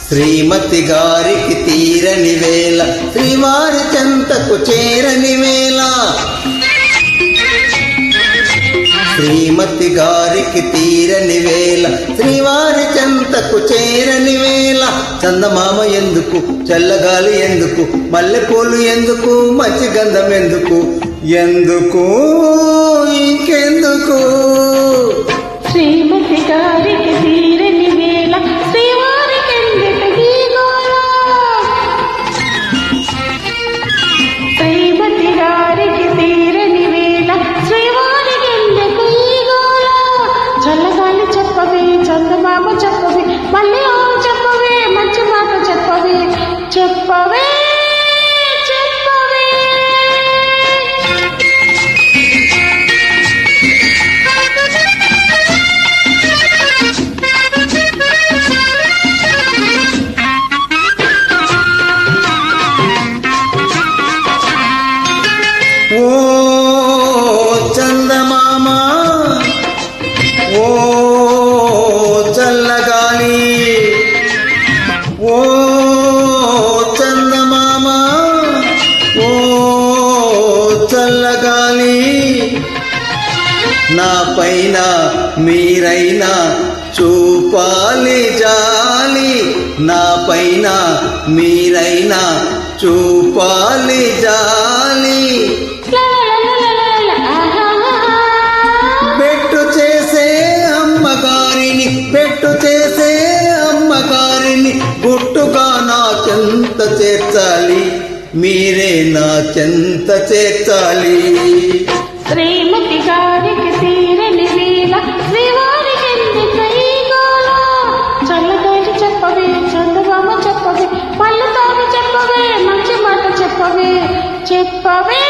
శ్రీమతి గారికి తీరని వేళ శ్రీవారి చెంతకు చేరని వేళ శ్రీమతి గారికి తీరని వేళ శ్రీవారి చెంతకు చేరని వేళ చందమామ ఎందుకు చల్లగాలి ఎందుకు మల్లెపూలు ఎందుకు మంచి గంధం ఎందుకు ఎందుకు ఇంకెందుకు శ్రీమతి గారికి తీరని వేళ శ్రీవారికి ఎందుకు శ్రీమతి గారికి తీరని వేళ శ్రీవారికి ఎందుకు చల్లగాలి చెప్పవే చందమామ చెప్పవే మళ్ళీ చెప్పవే మంచి మాట చెప్పవే చెప్పవే ఓ చందమామ ఓ చల్లగాలి ఓ చందమామ ఓ చల్లగాలి నా పైన మీరైనా చూపాలి జాలి నా పైన మీరైనా చూపాలి జాలి పెట్టు చేసే అమ్మగారిని గుట్టుగా నా చెంత చేర్చాలి మీరే నా చెంత చేర్చాలి శ్రీమతి గారికి తీరని వేళ శ్రీవారికి ఎందుకు చల్లగాలి చెప్పవే చందమామ చెప్పవే పళ్ళు తాగి చెప్పవే మంచి మాట చెప్పవే చెప్పవే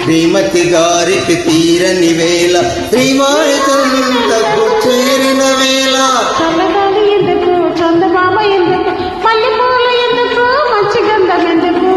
శ్రీమతి గారికి తీరని వేళ శ్రీవారి చెంతకు చేరిన వేళ చల్లగాలి ఎందుకు చందమామ ఎందుకు మల్లెపూలు ఎందుకు మంచి గంధం ఎందుకు